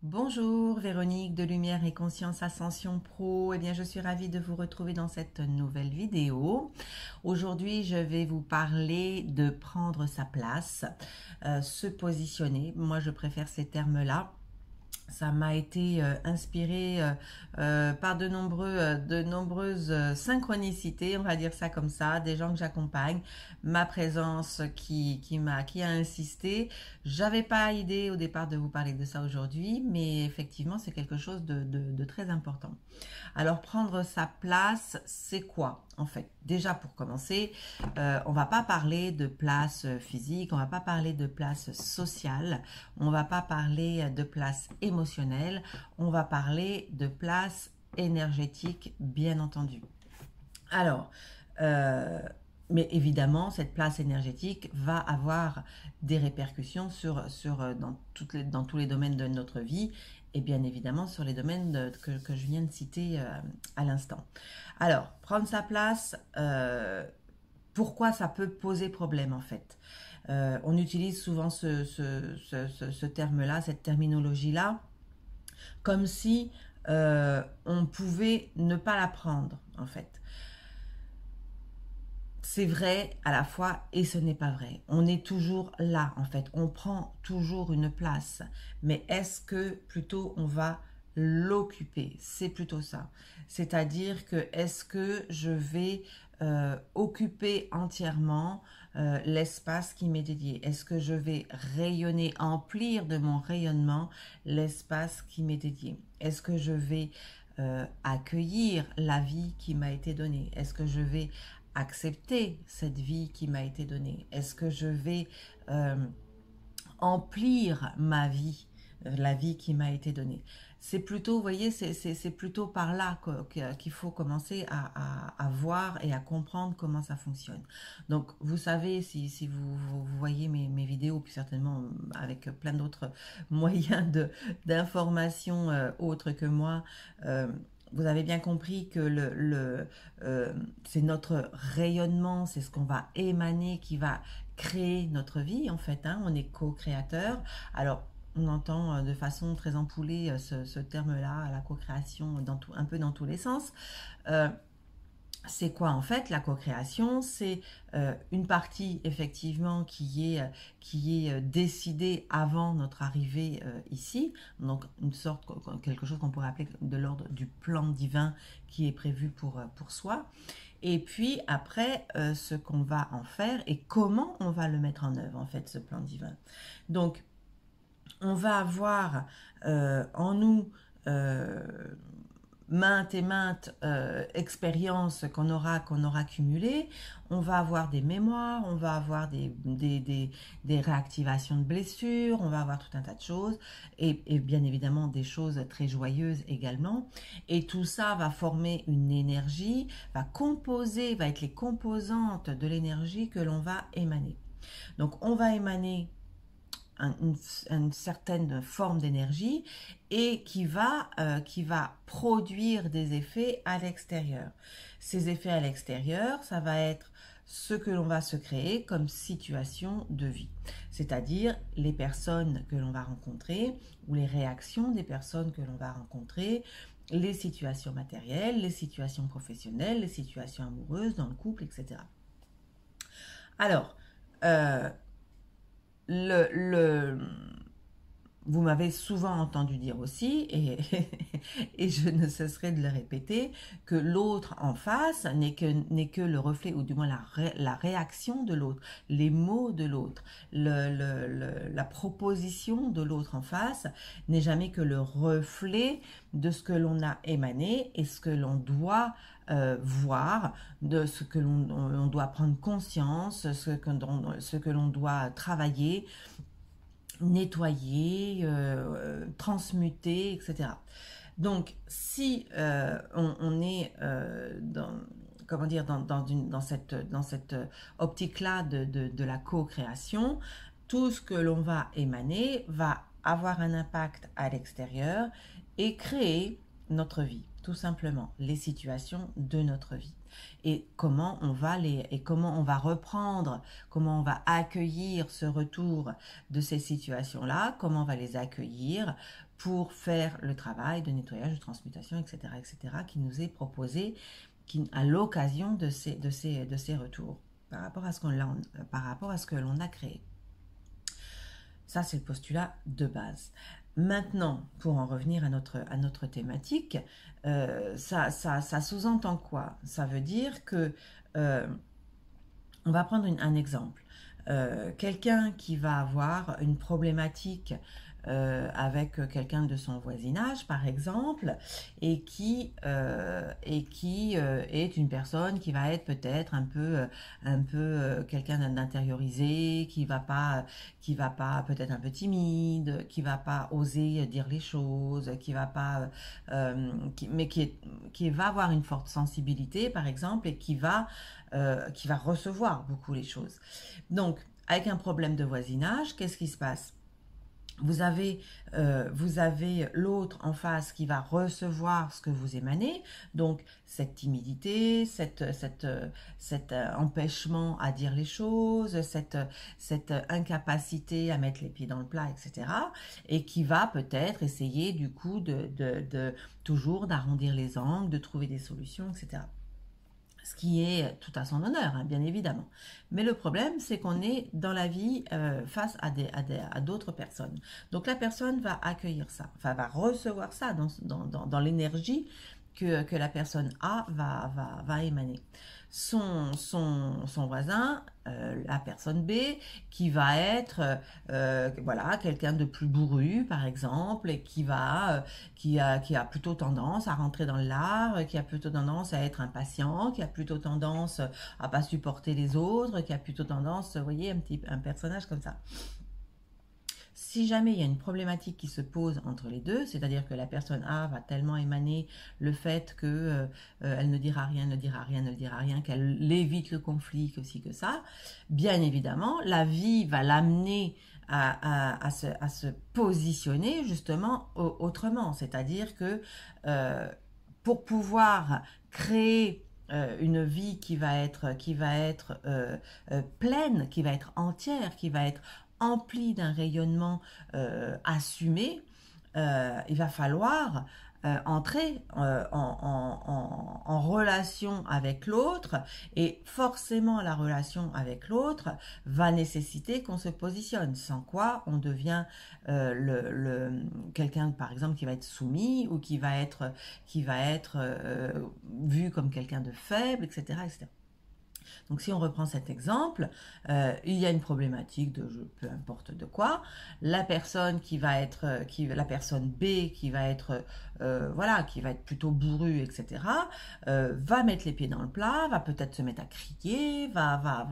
Bonjour Véronique de Lumière et Conscience Ascension Pro. Eh bien, je suis ravie de vous retrouver dans cette nouvelle vidéo. Aujourd'hui, je vais vous parler de prendre sa place, se positionner. Moi, je préfère ces termes-là. Ça m'a été inspiré par de nombreuses synchronicités, on va dire ça comme ça, des gens que j'accompagne, ma présence qui a insisté. J'avais pas idée au départ de vous parler de ça aujourd'hui, mais effectivement c'est quelque chose de très important. Alors prendre sa place, c'est quoi en fait? Déjà pour commencer, on va pas parler de place physique, on va pas parler de place sociale, on va pas parler de place émotionnelle, on va parler de place énergétique, bien entendu. Alors, euh, mais évidemment, cette place énergétique va avoir des répercussions dans tous les domaines de notre vie et bien évidemment sur les domaines que je viens de citer à l'instant. Alors, prendre sa place, pourquoi ça peut poser problème en fait? On utilise souvent ce terme-là, cette terminologie-là, comme si on pouvait ne pas la prendre en fait. C'est vrai à la fois et ce n'est pas vrai. On est toujours là en fait, on prend toujours une place. Mais est-ce que plutôt on va l'occuper? C'est plutôt ça. C'est-à-dire que est-ce que je vais occuper entièrement l'espace qui m'est dédié? Est-ce que je vais rayonner, emplir de mon rayonnement l'espace qui m'est dédié? Est-ce que je vais accueillir la vie qui m'a été donnée? Est-ce que je vais accepter cette vie qui m'a été donnée? Est-ce que je vais euh, emplir ma vie, la vie qui m'a été donnée? C'est plutôt, vous voyez, c'est plutôt par là qu'il faut commencer à voir et à comprendre comment ça fonctionne. Donc, vous savez, si vous voyez mes vidéos, puis certainement avec plein d'autres moyens d'information autres que moi, vous avez bien compris que c'est notre rayonnement, c'est ce qu'on va émaner qui va créer notre vie en fait. Hein. On est co-créateur. Alors, on entend de façon très ampoulée ce terme-là, la co-création, un peu dans tous les sens. Euh, c'est quoi en fait la co-création? C'est une partie effectivement qui est décidée avant notre arrivée ici, donc une sorte, quelque chose qu'on pourrait appeler de l'ordre du plan divin qui est prévu pour soi. Et puis après, ce qu'on va en faire et comment on va le mettre en œuvre en fait, ce plan divin. Donc, on va avoir en nous maintes et maintes expériences qu'on aura cumulées. On va avoir des mémoires, on va avoir des réactivations de blessures, on va avoir tout un tas de choses et bien évidemment des choses très joyeuses également. Et tout ça va former une énergie, va composer, va être les composantes de l'énergie que l'on va émaner. Donc on va émaner une certaine forme d'énergie et qui va produire des effets à l'extérieur. Ces effets à l'extérieur, ça va être ce que l'on va se créer comme situation de vie, c'est-à-dire les personnes que l'on va rencontrer ou les réactions des personnes que l'on va rencontrer, les situations matérielles, les situations professionnelles, les situations amoureuses dans le couple, etc. Alors, euh, le, vous m'avez souvent entendu dire aussi, et je ne cesserai de le répéter, que l'autre en face n'est que le reflet, ou du moins la réaction de l'autre, les mots de l'autre, la proposition de l'autre en face n'est jamais que le reflet de ce que l'on a émané et ce que l'on doit voir, de ce que l'on doit prendre conscience, ce que l'on doit travailler, nettoyer, transmuter, etc. Donc, si on est comment dire, dans cette optique-là de la co-création, tout ce que l'on va émaner va avoir un impact à l'extérieur et créer notre vie, tout simplement, les situations de notre vie. et comment on va reprendre, comment on va accueillir ce retour de ces situations-là, comment on va les accueillir pour faire le travail de nettoyage, de transmutation, etc., qui nous est proposé à l'occasion de ces retours par rapport à ce que l'on a créé. Ça, c'est le postulat de base. Maintenant, pour en revenir à notre thématique, ça sous-entend quoi? Ça veut dire que, on va prendre un exemple. Quelqu'un qui va avoir une problématique avec quelqu'un de son voisinage, par exemple, et qui est une personne qui va être peut-être un peu quelqu'un d'intériorisé, qui va pas peut-être un peu timide, qui va pas oser dire les choses, qui va pas, mais qui va avoir une forte sensibilité, par exemple, et qui va recevoir beaucoup les choses. Donc, avec un problème de voisinage, qu'est-ce qui se passe? Vous avez l'autre en face qui va recevoir ce que vous émanez, donc cette timidité, cet empêchement à dire les choses, cette incapacité à mettre les pieds dans le plat, etc. Et qui va peut-être essayer du coup toujours d'arrondir les angles, de trouver des solutions, etc. Ce qui est tout à son honneur, hein, bien évidemment. Mais le problème, c'est qu'on est dans la vie face à d'autres personnes. Donc la personne va accueillir ça, enfin va recevoir ça dans l'énergie que la personne A va émaner. Son voisin, la personne B, qui va être voilà, quelqu'un de plus bourru, par exemple, et qui a plutôt tendance à rentrer dans l'art, qui a plutôt tendance à être impatient, qui a plutôt tendance à pas supporter les autres, qui a plutôt tendance, vous voyez, un personnage comme ça. Si jamais il y a une problématique qui se pose entre les deux, c'est-à-dire que la personne A va tellement émaner le fait que elle ne dira rien, ne dira rien, ne dira rien, qu'elle évite le conflit, que ci, que ça, bien évidemment, la vie va l'amener à se positionner justement autrement. C'est-à-dire que pour pouvoir créer une vie qui va être pleine, qui va être entière, qui va être empli d'un rayonnement assumé, il va falloir entrer en relation avec l'autre, et forcément la relation avec l'autre va nécessiter qu'on se positionne, sans quoi on devient quelqu'un par exemple qui va être soumis, ou qui va être vu comme quelqu'un de faible, etc., etc. Donc si on reprend cet exemple, il y a une problématique de peu importe de quoi, la personne la personne B qui va être voilà, qui va être plutôt bourrue, etc., va mettre les pieds dans le plat, va peut-être se mettre à crier, va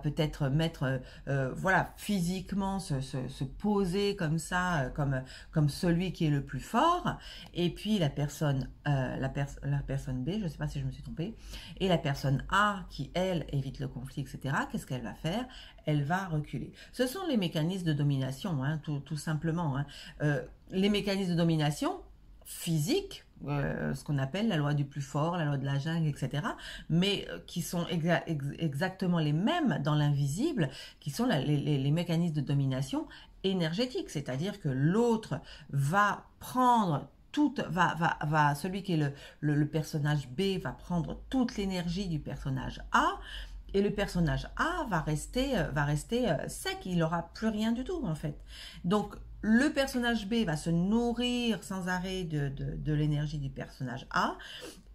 peut-être mettre voilà, physiquement se poser comme ça, comme celui qui est le plus fort, et puis la personne B, je ne sais pas si je me suis trompée, et la personne A qui, elle, évite le conflit, etc., qu'est-ce qu'elle va faire? Elle va reculer. Ce sont les mécanismes de domination, hein, tout simplement. Hein. Les mécanismes de domination physiques, ce qu'on appelle la loi du plus fort, la loi de la jungle, etc., mais qui sont exactement les mêmes dans l'invisible, qui sont les mécanismes de domination énergétique, c'est-à-dire que l'autre va prendre celui qui est le personnage B va prendre toute l'énergie du personnage A, et le personnage A va rester sec, il n'aura plus rien du tout en fait. Donc le personnage B va se nourrir sans arrêt de l'énergie du personnage A,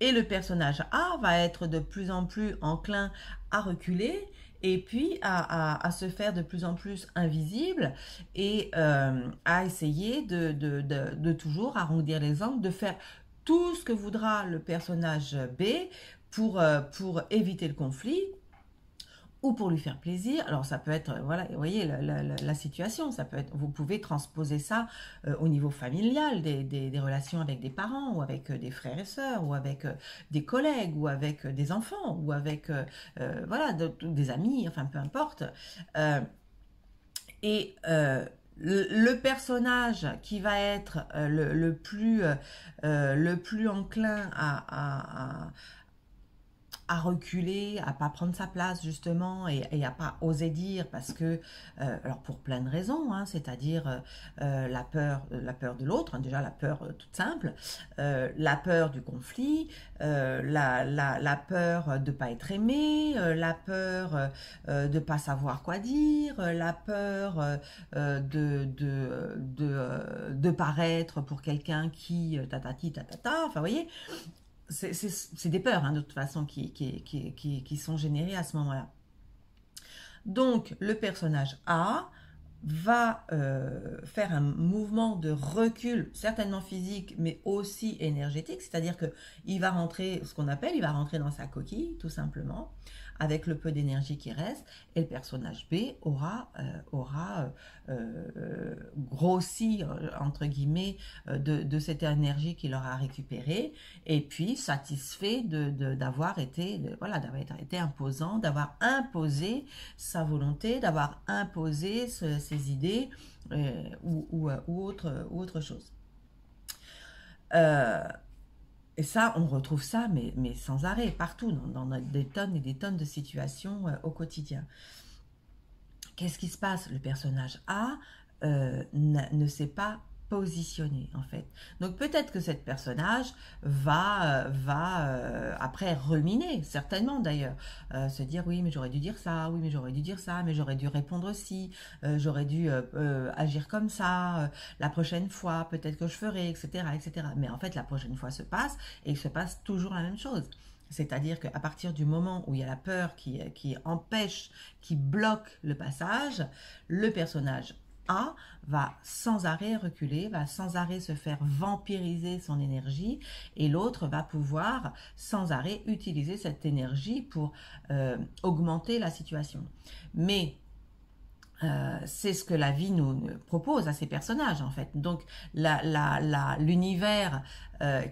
et le personnage A va être de plus en plus enclin à reculer, et puis à se faire de plus en plus invisible, et à essayer de toujours arrondir les angles, de faire tout ce que voudra le personnage B pour éviter le conflit, ou pour lui faire plaisir. Alors ça peut être, voilà, vous voyez la situation, ça peut être, vous pouvez transposer ça au niveau familial, des relations avec des parents, ou avec des frères et sœurs, ou avec des collègues, ou avec des enfants, ou avec voilà, des amis, enfin peu importe. Et le personnage qui va être le plus enclin à reculer, à pas prendre sa place justement et à pas oser dire parce que, alors pour plein de raisons, hein, c'est-à-dire la peur de l'autre, hein, déjà la peur toute simple, la peur du conflit, la peur de pas être aimé, la peur de pas savoir quoi dire, la peur de paraître pour quelqu'un qui tatati tatata, enfin vous voyez, c'est des peurs hein, de toute façon qui sont générées à ce moment-là. Donc le personnage A va faire un mouvement de recul, certainement physique, mais aussi énergétique, c'est-à-dire qu'il va rentrer, ce qu'on appelle, il va rentrer dans sa coquille, tout simplement, avec le peu d'énergie qui reste, et le personnage B aura grossi, entre guillemets, de cette énergie qu'il aura récupérée, et puis satisfait d'avoir été, voilà, d'avoir été imposant, d'avoir imposé sa volonté, d'avoir imposé ses idées ou autre chose. Et ça, on retrouve ça, mais sans arrêt, partout, dans des tonnes et des tonnes de situations au quotidien. Qu'est-ce qui se passe? Le personnage A ne sait pas positionner, en fait. Donc peut-être que cette personnage va après ruminer, certainement d'ailleurs, se dire oui mais j'aurais dû dire ça, oui mais j'aurais dû dire ça, mais j'aurais dû répondre aussi, j'aurais dû agir comme ça, la prochaine fois peut-être que je ferai, etc., etc. Mais en fait la prochaine fois se passe et il se passe toujours la même chose. C'est-à-dire qu'à partir du moment où il y a la peur qui empêche, qui bloque le passage, le personnage A va sans arrêt reculer, va sans arrêt se faire vampiriser son énergie et l'autre va pouvoir sans arrêt utiliser cette énergie pour augmenter la situation. Mais c'est ce que la vie nous propose à ces personnages en fait. Donc l'univers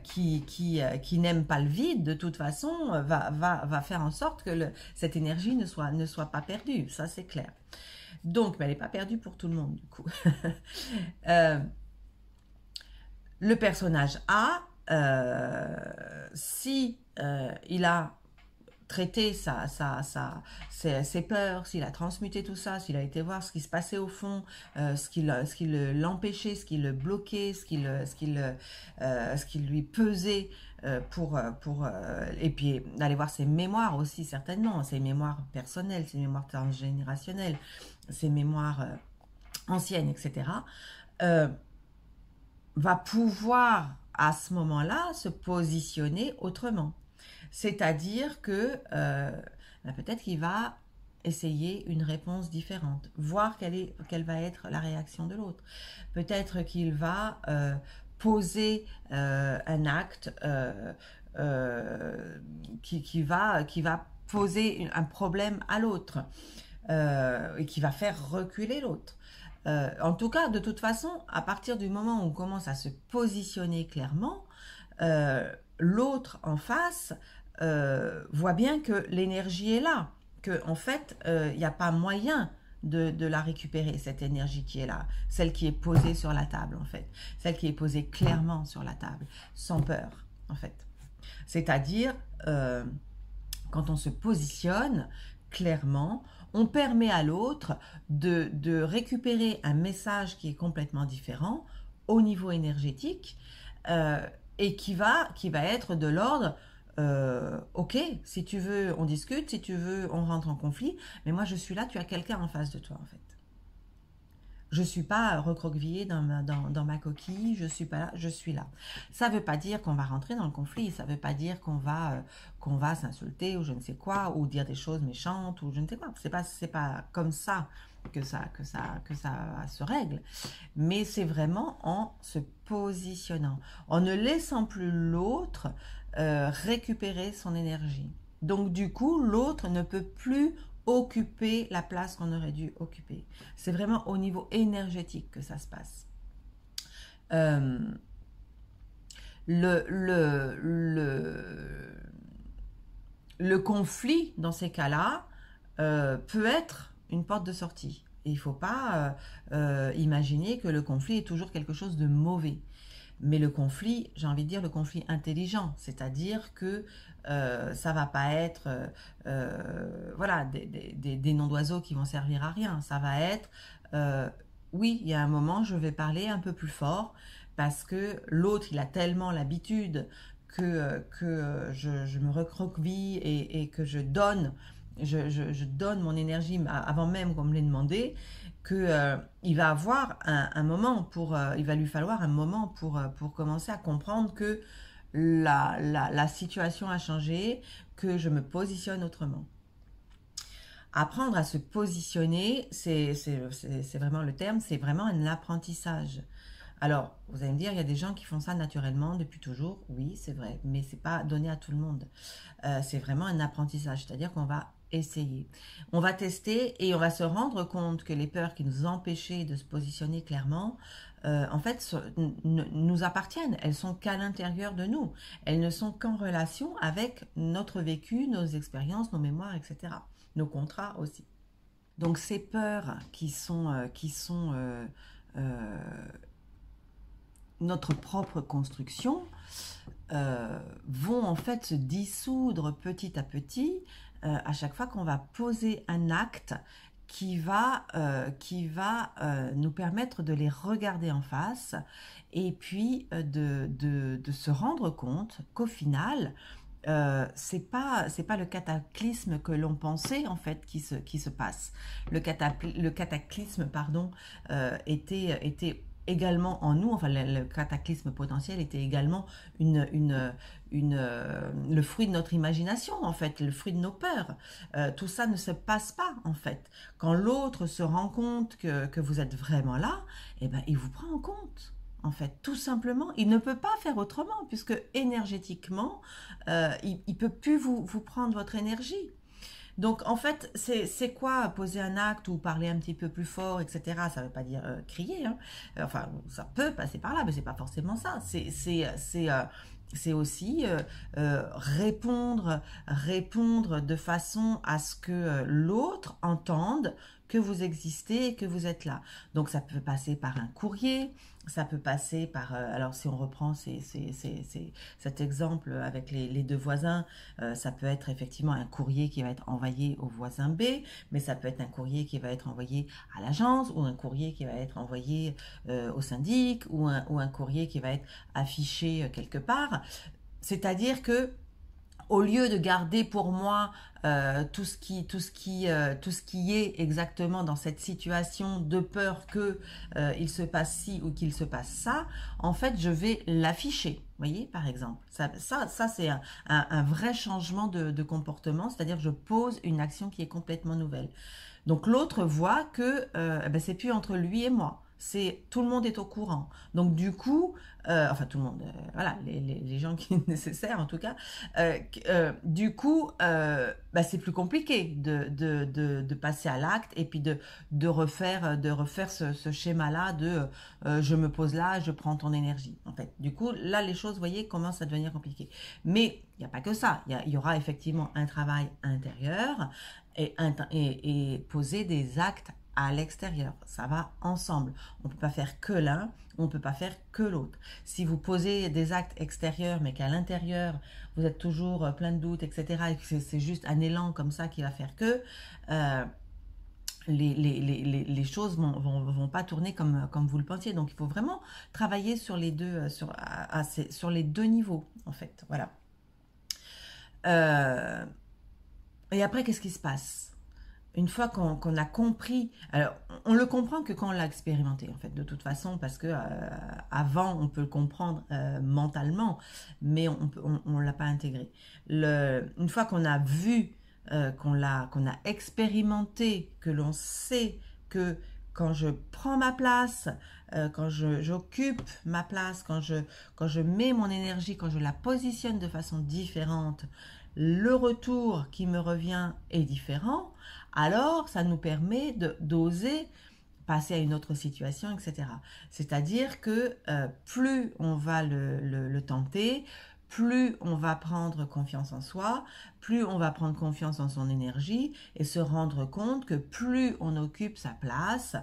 qui n'aime pas le vide de toute façon va faire en sorte que cette énergie ne soit pas perdue, ça c'est clair. Donc, mais elle n'est pas perdue pour tout le monde, du coup. Le personnage A, si il a traité ses peurs, s'il a transmuté tout ça, s'il a été voir ce qui se passait au fond, ce qui l'empêchait, ce qui le bloquait, ce qui lui pesait, et puis d'aller voir ses mémoires aussi certainement, ses mémoires personnelles, ses mémoires transgénérationnelles, ses mémoires anciennes, etc., va pouvoir à ce moment-là se positionner autrement. C'est-à-dire que peut-être qu'il va essayer une réponse différente, voir quelle va être la réaction de l'autre. Peut-être qu'il va poser un acte qui va poser un problème à l'autre et qui va faire reculer l'autre. En tout cas, de toute façon, à partir du moment où on commence à se positionner clairement, l'autre en face voit bien que l'énergie est là, que en fait, il n'y a pas moyen de la récupérer, cette énergie qui est là, celle qui est posée sur la table, en fait, celle qui est posée clairement sur la table, sans peur, en fait. C'est-à-dire, quand on se positionne clairement, on permet à l'autre de récupérer un message qui est complètement différent au niveau énergétique et qui va être de l'ordre ok, si tu veux on discute, si tu veux on rentre en conflit, mais moi je suis là, tu as quelqu'un en face de toi en fait. Je ne suis pas recroquevillée dans ma coquille, je suis pas là, je suis là. Ça ne veut pas dire qu'on va rentrer dans le conflit, ça ne veut pas dire qu'on va s'insulter ou je ne sais quoi, ou dire des choses méchantes ou je ne sais quoi. C'est pas comme ça que ça se règle. Mais c'est vraiment en se positionnant, en ne laissant plus l'autre récupérer son énergie. Donc du coup, l'autre ne peut plus occuper la place qu'on aurait dû occuper. C'est vraiment au niveau énergétique que ça se passe. Le conflit, dans ces cas-là, peut être une porte de sortie. Et il ne faut pas imaginer que le conflit est toujours quelque chose de mauvais. Mais le conflit, j'ai envie de dire le conflit intelligent, c'est-à-dire que ça va pas être voilà, des noms d'oiseaux qui vont servir à rien. Ça va être, oui, il y a un moment, je vais parler un peu plus fort parce que l'autre, il a tellement l'habitude que je me recroqueville et que je donne, je donne mon énergie avant même qu'on me l'ait demandé, que il va avoir un moment pour, il va lui falloir un moment pour commencer à comprendre que la situation a changé, que je me positionne autrement. Apprendre à se positionner, c'est vraiment le terme, c'est vraiment un apprentissage. Alors, vous allez me dire, il y a des gens qui font ça naturellement depuis toujours. Oui, c'est vrai, mais c'est pas donné à tout le monde. C'est vraiment un apprentissage, c'est-à-dire qu'on va essayer. On va tester et on va se rendre compte que les peurs qui nous empêchaient de se positionner clairement, en fait, nous appartiennent. Elles sont qu'à l'intérieur de nous. Elles ne sont qu'en relation avec notre vécu, nos expériences, nos mémoires, etc. Nos contrats aussi. Donc ces peurs qui sont notre propre construction vont en fait se dissoudre petit à petit à chaque fois qu'on va poser un acte qui va nous permettre de les regarder en face et puis de se rendre compte qu'au final, c'est pas le cataclysme que l'on pensait en fait qui se passe. Le cataclysme, pardon, était également en nous, enfin le cataclysme potentiel était également le fruit de notre imagination en fait, le fruit de nos peurs. Tout ça ne se passe pas en fait. Quand l'autre se rend compte que vous êtes vraiment là, eh ben, il vous prend en compte. En fait, tout simplement, il ne peut pas faire autrement puisque énergétiquement, il ne peut plus vous prendre votre énergie. Donc, en fait, c'est quoi poser un acte ou parler un petit peu plus fort, etc. Ça ne veut pas dire crier, hein. Enfin, ça peut passer par là, mais c'est pas forcément ça. C'est aussi répondre de façon à ce que l'autre entende que vous existez et que vous êtes là. Donc, ça peut passer par un courrier, ça peut passer par... alors, si on reprend cet exemple avec les deux voisins, ça peut être effectivement un courrier qui va être envoyé au voisin B, mais ça peut être un courrier qui va être envoyé à l'agence, ou un courrier qui va être envoyé au syndic, ou un courrier qui va être affiché quelque part. C'est-à-dire que au lieu de garder pour moi tout ce qui est exactement dans cette situation de peur que il se passe ci ou qu'il se passe ça, en fait, je vais l'afficher. Vous voyez, par exemple. Ça c'est un vrai changement de comportement, c'est-à-dire que je pose une action qui est complètement nouvelle. Donc l'autre voit que ben, c'est plus entre lui et moi. C'est tout le monde est au courant. Donc du coup, enfin tout le monde, voilà, les gens qui sont nécessaires en tout cas. Du coup, bah, c'est plus compliqué de passer à l'acte et puis de refaire ce schéma-là de je me pose là, je prends ton énergie. En fait, du coup, là les choses, vous voyez, commencent à devenir compliquées. Mais il n'y a pas que ça. Il y aura effectivement un travail intérieur et poser des actes à l'extérieur. Ça va ensemble. On ne peut pas faire que l'un, on ne peut pas faire que l'autre. Si vous posez des actes extérieurs, mais qu'à l'intérieur, vous êtes toujours plein de doutes, etc., et que c'est juste un élan comme ça qui va faire que les choses vont pas tourner comme vous le pensiez. Donc, il faut vraiment travailler sur les deux, sur les deux niveaux, en fait. Voilà. Et après, qu'est-ce qui se passe? Une fois qu'on a compris, alors on le comprend que quand on l'a expérimenté en fait, de toute façon, parce que avant on peut le comprendre mentalement, mais on l'a pas intégré. Une fois qu'on a vu, qu'on a expérimenté, que l'on sait que quand je prends ma place, quand j'occupe ma place, quand je mets mon énergie, quand je la positionne de façon différente, le retour qui me revient est différent, alors ça nous permet d'oser passer à une autre situation, etc. C'est-à-dire que plus on va le tenter, plus on va prendre confiance en soi, plus on va prendre confiance en son énergie et se rendre compte que plus on occupe sa place,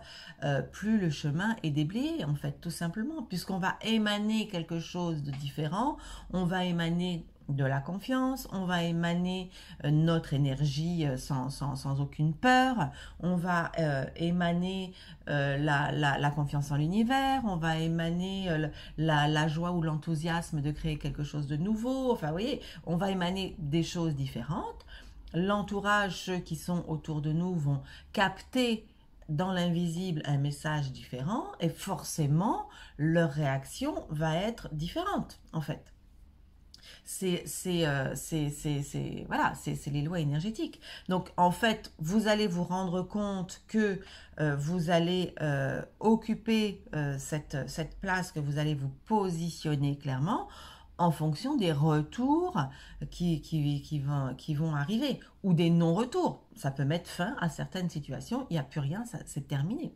plus le chemin est déblayé, en fait, tout simplement, puisqu'on va émaner quelque chose de différent, on va émaner de la confiance, on va émaner notre énergie sans aucune peur, on va émaner la confiance en l'univers, on va émaner la joie ou l'enthousiasme de créer quelque chose de nouveau, enfin vous voyez, on va émaner des choses différentes, l'entourage, ceux qui sont autour de nous vont capter dans l'invisible un message différent et forcément leur réaction va être différente en fait. Voilà, c'est les lois énergétiques. Donc, en fait, vous allez vous rendre compte que vous allez occuper cette place, que vous allez vous positionner clairement en fonction des retours qui vont arriver ou des non-retours. Ça peut mettre fin à certaines situations, il n'y a plus rien, c'est terminé.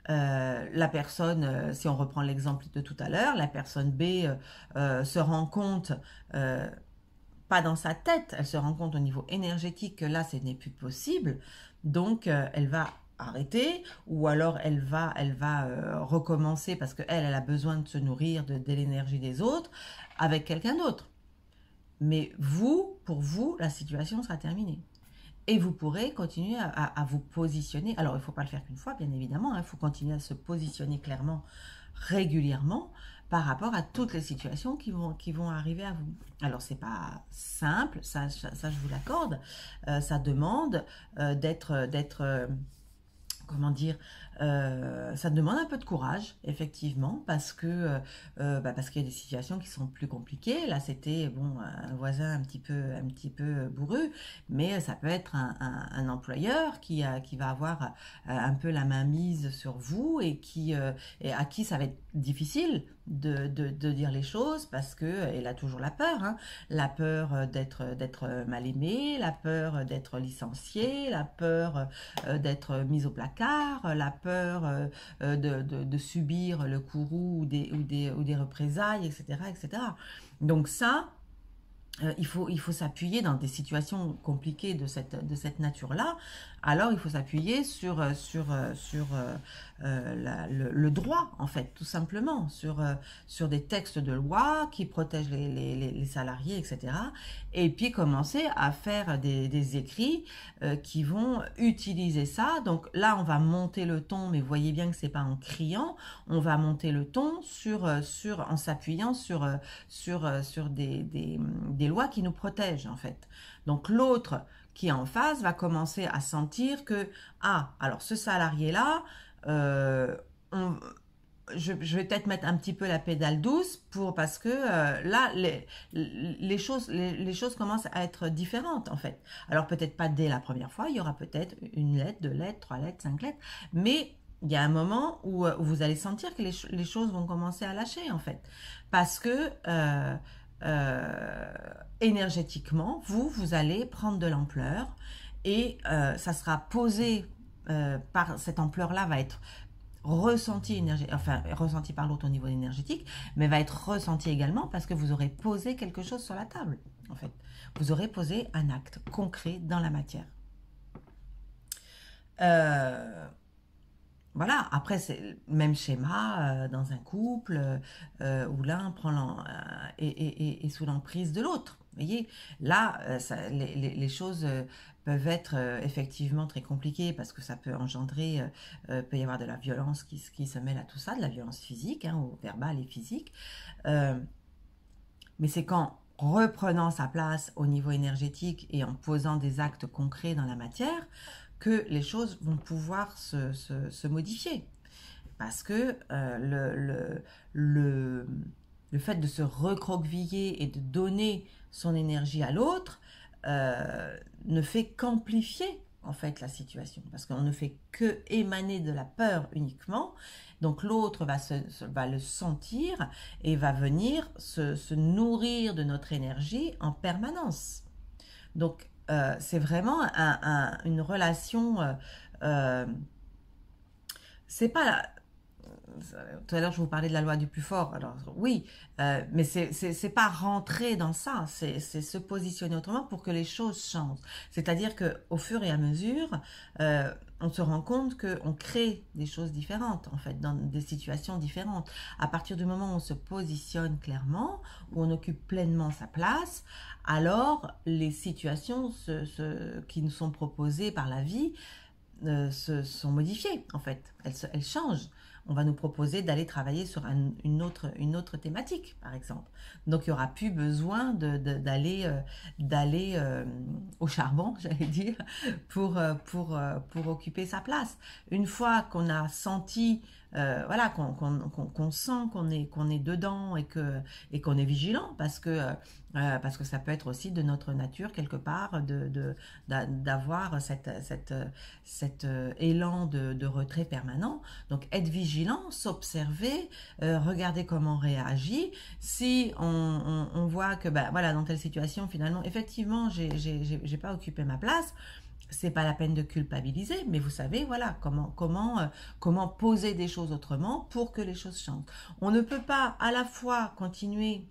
La personne, si on reprend l'exemple de tout à l'heure, la personne B se rend compte, pas dans sa tête, elle se rend compte au niveau énergétique que là, ce n'est plus possible. Donc, elle va arrêter ou alors elle va recommencer parce qu'elle a besoin de se nourrir de l'énergie des autres avec quelqu'un d'autre. Mais vous, pour vous, la situation sera terminée. Et vous pourrez continuer à vous positionner. Alors, il ne faut pas le faire qu'une fois, bien évidemment. Il faut continuer à se positionner clairement, régulièrement, par rapport à toutes les situations qui vont arriver à vous. Alors, ce n'est pas simple, ça je vous l'accorde. Ça demande comment dire, ça demande un peu de courage, effectivement, parce qu'il y a des situations qui sont plus compliquées. Là, c'était bon, un voisin un petit peu bourru, mais ça peut être un employeur qui va avoir un peu la main mise sur vous et à qui ça va être difficile de dire les choses parce qu'elle a toujours la peur, hein. La peur d'être mal aimée, la peur d'être licenciée, la peur d'être mise au placard, la peur de subir le courroux ou des représailles, etc., etc. Donc ça, il faut s'appuyer dans des situations compliquées de cette nature-là. Alors, il faut s'appuyer sur le droit, en fait, tout simplement, sur des textes de loi qui protègent les salariés, etc. Et puis, commencer à faire des écrits qui vont utiliser ça. Donc là, on va monter le ton, mais voyez bien que ce n'est pas en criant. On va monter le ton en s'appuyant sur des lois qui nous protègent, en fait. Donc l'autre qui est en face va commencer à sentir que, alors ce salarié-là, je vais peut-être mettre un petit peu la pédale douce parce que là, les choses commencent à être différentes, en fait. Alors peut-être pas dès la première fois, il y aura peut-être une lettre, 2 lettres, 3 lettres, 5 lettres, mais il y a un moment où vous allez sentir que les choses vont commencer à lâcher, en fait. Parce que énergétiquement, vous allez prendre de l'ampleur et ça sera posé par cette ampleur-là, va être ressenti par l'autre au niveau énergétique, mais va être ressenti également parce que vous aurez posé quelque chose sur la table, en fait. Vous aurez posé un acte concret dans la matière. Voilà, après c'est le même schéma dans un couple où l'un est sous l'emprise de l'autre. Vous voyez, là, les choses peuvent être effectivement très compliquées parce que ça peut engendrer, peut y avoir de la violence qui se mêle à tout ça, de la violence physique, hein, ou verbale et physique. Mais c'est qu'en reprenant sa place au niveau énergétique et en posant des actes concrets dans la matière, que les choses vont pouvoir se modifier. Parce que le fait de se recroqueviller et de donner son énergie à l'autre ne fait qu'amplifier en fait la situation. Parce qu'on ne fait que émaner de la peur uniquement. Donc l'autre va le sentir et va venir se nourrir de notre énergie en permanence. Donc c'est vraiment une relation, c'est pas tout à l'heure, je vous parlais de la loi du plus fort. Alors oui, mais c'est pas rentrer dans ça, c'est se positionner autrement pour que les choses changent. C'est-à-dire que au fur et à mesure, on se rend compte qu'on crée des choses différentes, en fait, dans des situations différentes. À partir du moment où on se positionne clairement, où on occupe pleinement sa place, alors les situations qui nous sont proposées par la vie se sont modifiées, en fait. Elles changent. On va nous proposer d'aller travailler sur une autre thématique, par exemple. Donc, il n'y aura plus besoin d'aller au charbon, j'allais dire, pour occuper sa place. Une fois qu'on a senti, voilà, qu'on sent qu'on est dedans et qu'on est vigilant, parce que ça peut être aussi de notre nature, quelque part, d'avoir cet élan de retrait permanent. Donc, être vigilant, s'observer, regarder comment on réagit. Si on voit que, ben, voilà, dans telle situation, finalement, effectivement, j'ai pas occupé ma place, c'est pas la peine de culpabiliser, mais vous savez, voilà, comment poser des choses autrement pour que les choses changent. On ne peut pas à la fois continuer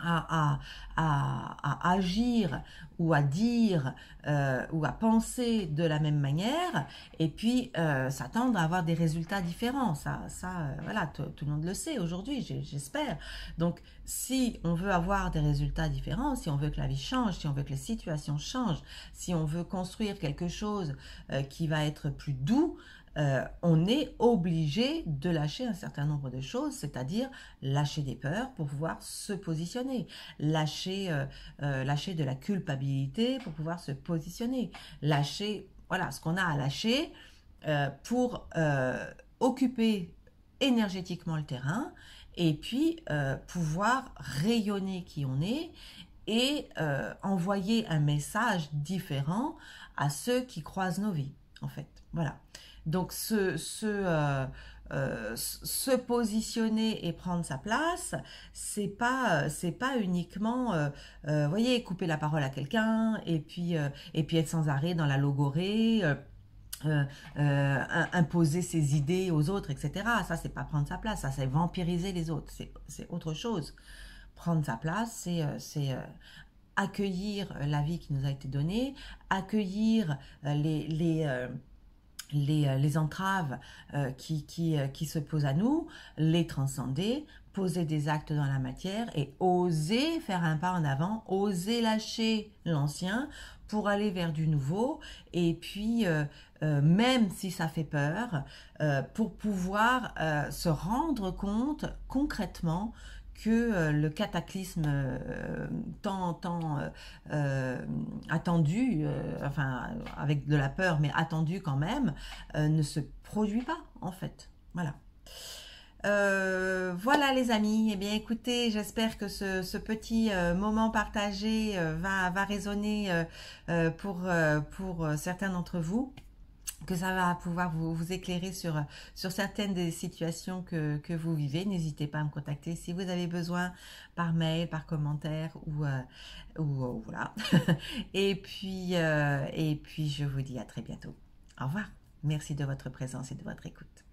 à, à agir ou à dire ou à penser de la même manière et puis s'attendre à avoir des résultats différents. Voilà, tout le monde le sait aujourd'hui, j'espère. Donc, si on veut avoir des résultats différents, si on veut que la vie change, si on veut que les situations changent, si on veut construire quelque chose qui va être plus doux, on est obligé de lâcher un certain nombre de choses, c'est-à-dire lâcher des peurs pour pouvoir se positionner, lâcher de la culpabilité pour pouvoir se positionner, lâcher, voilà, ce qu'on a à lâcher pour occuper énergétiquement le terrain et puis pouvoir rayonner qui on est et envoyer un message différent à ceux qui croisent nos vies, en fait. Voilà. Donc, se positionner et prendre sa place, c'est pas uniquement, voyez, couper la parole à quelqu'un et puis être sans arrêt dans la logorée. Imposer ses idées aux autres, etc. Ça, c'est pas prendre sa place, ça, c'est vampiriser les autres, c'est autre chose. Prendre sa place, c'est accueillir la vie qui nous a été donnée, accueillir les entraves qui se posent à nous, les transcender, poser des actes dans la matière et oser faire un pas en avant, oser lâcher l'ancien pour aller vers du nouveau et puis même si ça fait peur, pour pouvoir se rendre compte concrètement que le cataclysme tant attendu, enfin avec de la peur mais attendu quand même, ne se produit pas en fait. Voilà. Voilà les amis, eh bien écoutez, j'espère que ce petit moment partagé va résonner pour certains d'entre vous, que ça va pouvoir vous éclairer sur certaines des situations que vous vivez. N'hésitez pas à me contacter si vous avez besoin par mail, par commentaire ou voilà. Et puis je vous dis à très bientôt. Au revoir. Merci de votre présence et de votre écoute.